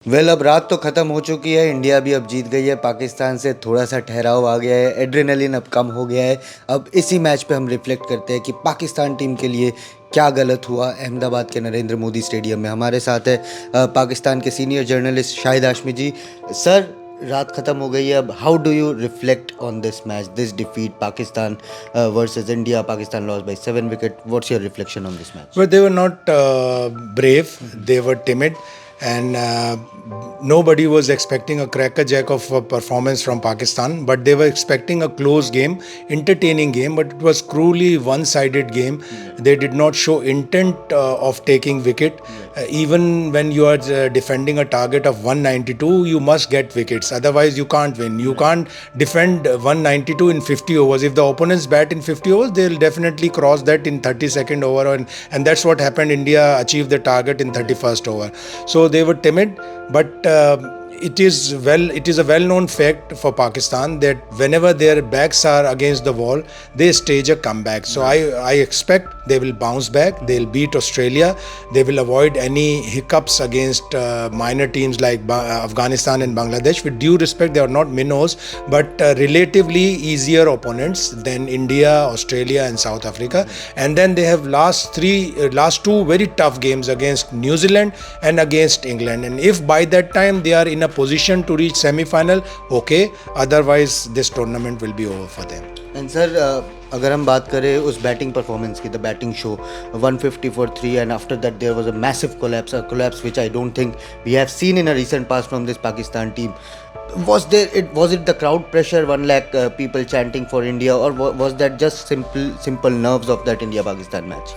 अब रात तो ख़त्म हो चुकी है। इंडिया भी अब जीत गई है। पाकिस्तान से थोड़ा सा ठहराव आ गया है, एड्रेनलिन अब कम हो गया है। अब इसी मैच पे हम रिफ्लेक्ट करते हैं कि पाकिस्तान टीम के लिए क्या गलत हुआ। अहमदाबाद के नरेंद्र मोदी स्टेडियम में हमारे साथ है पाकिस्तान के सीनियर जर्नलिस्ट शाहिद हाशमी जी। सर, रात ख़त्म हो गई है। अब how do you reflect on this match, this defeat, Pakistan versus India? Pakistan lost by 7 wickets. What's your reflection on this match? But they were not brave, they were timid, and nobody was expecting a crackerjack of a performance from Pakistan, but they were expecting a close game, entertaining game, but it was cruelly one-sided game. They did not show intent of taking wicket. Even when you are defending a target of 192, you must get wickets, otherwise you can't win. You can't defend 192 in 50 overs. If the opponents bat in 50 overs, they'll definitely cross that in 32nd over, and that's what happened. India achieved the target in 31st over. So they were timid, but it is a well-known fact for Pakistan that whenever their backs are against the wall, they stage a comeback. So I expect they will bounce back. They'll beat Australia. They will avoid any hiccups against minor teams like Afghanistan and Bangladesh. With due respect, they are not minnows, but relatively easier opponents than India, Australia, and South Africa. And then they have last two very tough games against New Zealand and against England. And if by that time they are in a position to reach semi-final, okay. Otherwise, this tournament will be over for them. And sir, अगर हम बात करें उस batting performance की, the batting show 150 for 3, and after that there was a massive collapse, a collapse which I don't think we have seen in a recent past from this Pakistan team. Was it the crowd pressure, 1 lakh people chanting for India, or was that just simple nerves of that India-Pakistan match?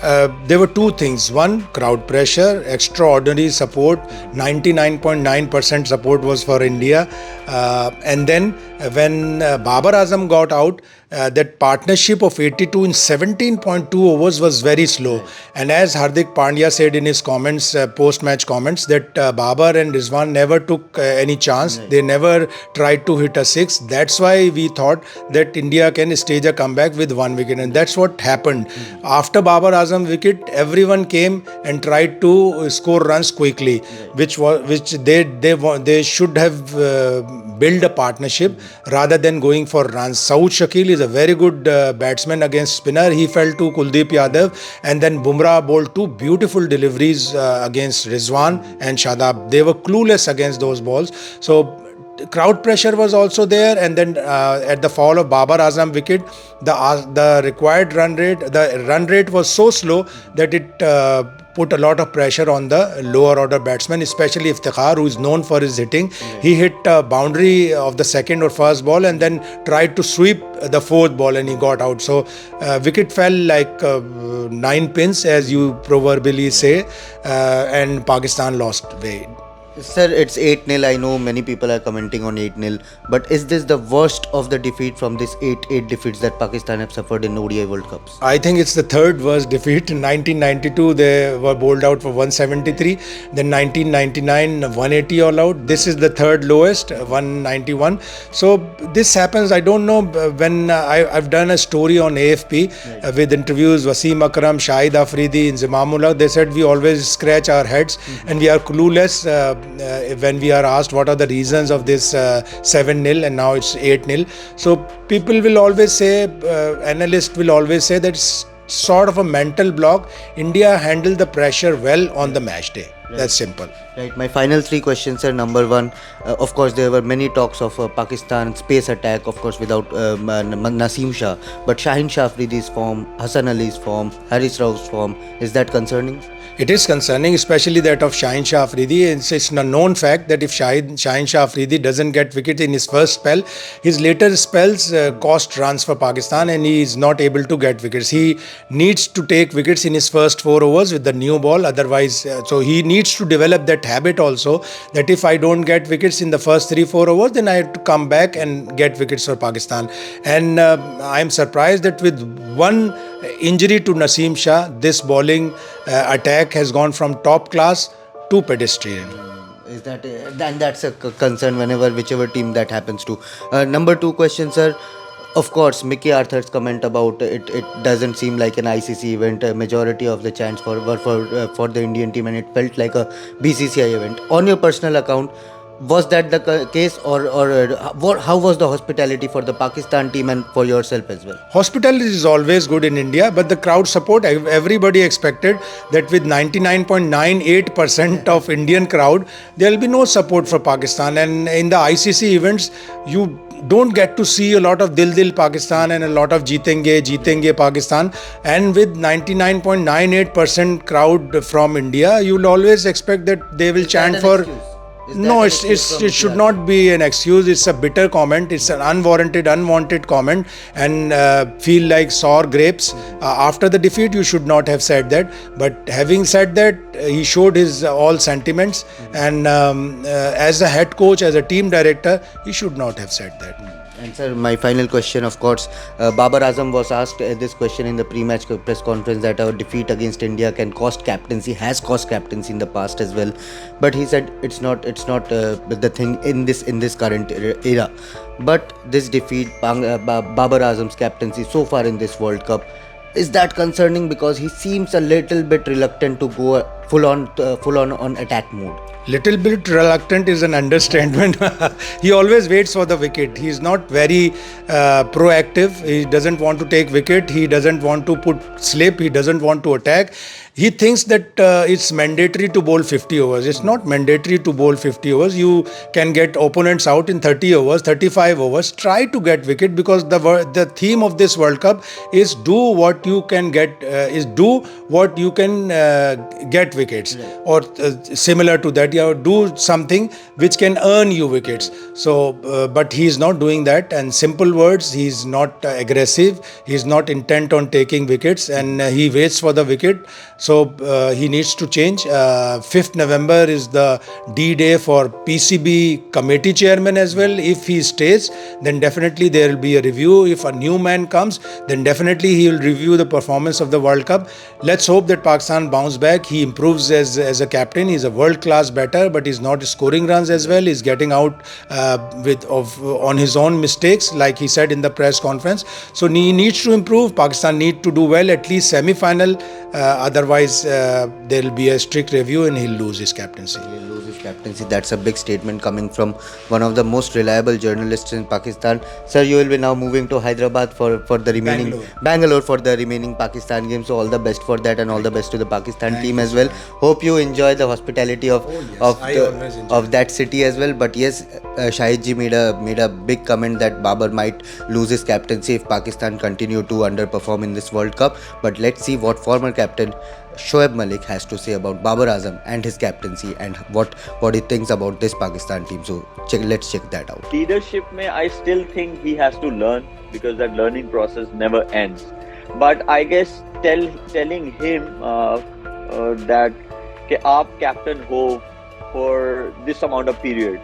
There were two things. One, crowd pressure, extraordinary support. 99.9% support was for India. And then when Babar Azam got out, that partnership of 82 in 17.2 overs was very slow. And as Hardik Pandya said in his comments, post-match comments, that Babar and Rizwan never took any chance. They never tried to hit a six. That's why we thought that India can stage a comeback with 1 wicket, and that's what happened. After Babar Azam wicket, everyone came and tried to score runs quickly, which they should have built a partnership rather than going for runs. Saud Shakil is a very good batsman against spinner. He fell to Kuldeep Yadav, and then Bumrah bowled two beautiful deliveries against Rizwan and Shadab. They were clueless against those balls. So crowd pressure was also there, and then at the fall of Babar Azam wicket, the required run rate was so slow that it put a lot of pressure on the lower order batsmen, especially Iftikhar, who is known for his hitting. He hit a boundary of the second or first ball and then tried to sweep the fourth ball, and he got out. So wicket fell like 9 pins, as you proverbially say, and Pakistan lost way. Sir, it's 8-0. I know many people are commenting on 8-0, but is this the worst of the defeat from this 8 defeats that Pakistan have suffered in ODI World Cups? I think it's the third worst defeat. In 1992, they were bowled out for 173. Then 1999, 180 all out. This is the third lowest, 191. So this happens. I don't know, when I've done a story on AFP with interviews, Wasim Akram, Shahid Afridi, Inzamamullah. They said we always scratch our heads and we are clueless when we are asked what are the reasons of this 7-0 and now it's 8-0. So people will always say, analysts will always say that it's sort of a mental block. India handled the pressure well on the match day. Right. That's simple. Right. My final 3 questions are: number 1, of course there were many talks of Pakistan space attack, of course without Naseem Shah, but Shaheen Shah Afridi's form, Hassan Ali's form, Haris Rauf's form, is that concerning? It is concerning, especially that of Shaheen Shah Afridi. It's a known fact that if Shaheen Shah Afridi doesn't get wicket in his first spell, his later spells cost runs for Pakistan, and he is not able to get wickets. He needs to take wickets in his first 4 overs with the new ball. Otherwise, so he needs to develop that habit also, that if I don't get wickets in the first 3-4 overs, then I have to come back and get wickets for Pakistan. And I am surprised that with one injury to Naseem Shah, this bowling attack has gone from top class to pedestrian. Is that and that's a concern whenever whichever team that happens to. Number 2 question, sir. Of course, Mickey Arthur's comment about it doesn't seem like an ICC event. A majority of the chants were for the Indian team, and it felt like a BCCI event. On your personal account, was that the case, or how was the hospitality for the Pakistan team and for yourself as well? Hospitality is always good in India, but the crowd support, everybody expected that with 99.98% of Indian crowd, there will be no support for Pakistan. And in the ICC events, you don't get to see a lot of Dil Pakistan and a lot of Jeetenge Pakistan. And with 99.98% crowd from India, you'll always expect that they will chant for... No, it should not be an excuse. It's a bitter comment. It's an unwanted comment, and feel like sour grapes. After the defeat, you should not have said that. But having said that, he showed his all sentiments, and as a head coach, as a team director, he should not have said that. And sir, my final question, of course, Babar Azam was asked this question in the pre-match press conference that our defeat against India can cost captaincy, has cost captaincy in the past as well. But he said it's not the thing in this current era. But this defeat, Babar Azam's captaincy so far in this World Cup, is that concerning because he seems a little bit reluctant to go full on attack mode? Little bit reluctant is an understatement. He always waits for the wicket. He is not very proactive. He doesn't want to take wicket. He doesn't want to put slip. He doesn't want to attack. He thinks that it's mandatory to bowl 50 overs. It's not mandatory to bowl 50 overs. You can get opponents out in 30 overs, 35 overs. Try to get wicket, because the theme of this World Cup is do what you can get wickets, or similar to that. You do something which can earn you wickets. So, but he is not doing that. And simple words, he is not aggressive. He is not intent on taking wickets, and he waits for the wicket. So he needs to change. 5th November is the D-Day for PCB committee chairman as well. If he stays, then definitely there will be a review. If a new man comes, then definitely he will review the performance of the World Cup. Let's hope that Pakistan bounce back. He improves as a captain. He's a world-class batter, but he's not scoring runs as well. He's getting out on his own mistakes, like he said in the press conference. So he needs to improve. Pakistan need to do well, at least semi-final. Otherwise, there will be a strict review and he'll lose his captaincy. That's a big statement coming from one of the most reliable journalists in Pakistan. Sir, you will be now moving to Hyderabad for the remaining Bangalore for the remaining Pakistan games. So all the best for that, and all the best to the Pakistan team as well. Hope you enjoy the hospitality of that city as well. But yes, Shahid ji made a big comment that Babar might lose his captaincy if Pakistan continue to underperform in this World Cup. But let's see what former captain Shoaib Malik has to say about Babar Azam and his captaincy, and what he thinks about this Pakistan team. So let's check that out. Leadership mein, I still think he has to learn, because that learning process never ends. But I guess telling him that कि आप captain हो for this amount of period,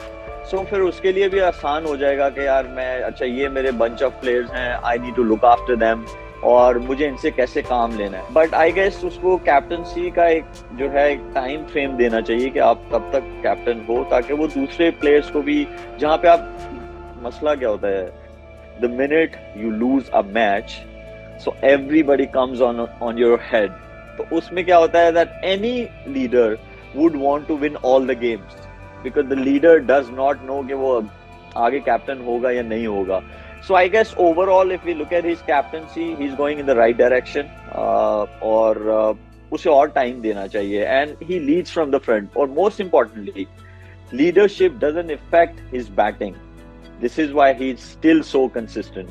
so फिर उसके लिए भी आसान हो जाएगा कि यार मैं अच्छा ये मेरे bunch of players हैं, I need to look after them, और मुझे इनसे कैसे काम लेना है. बट आई गेस उसको कैप्टनसी का एक टाइम फ्रेम देना चाहिए कि आप तब तक कैप्टन हो, ताकि वो दूसरे प्लेयर्स को भी, जहाँ पे आप, मसला क्या होता है, the minute you lose a match, so everybody comes on your head. तो उसमें क्या होता है that any leader would want to win all the games, because the leader does not know कि वो आगे कैप्टन होगा या नहीं होगा. So I guess overall, if we look at his captaincy, he's going in the right direction. और उसे और time देना चाहिए, and he leads from the front. Or most importantly, leadership doesn't affect his batting. This is why he's still so consistent.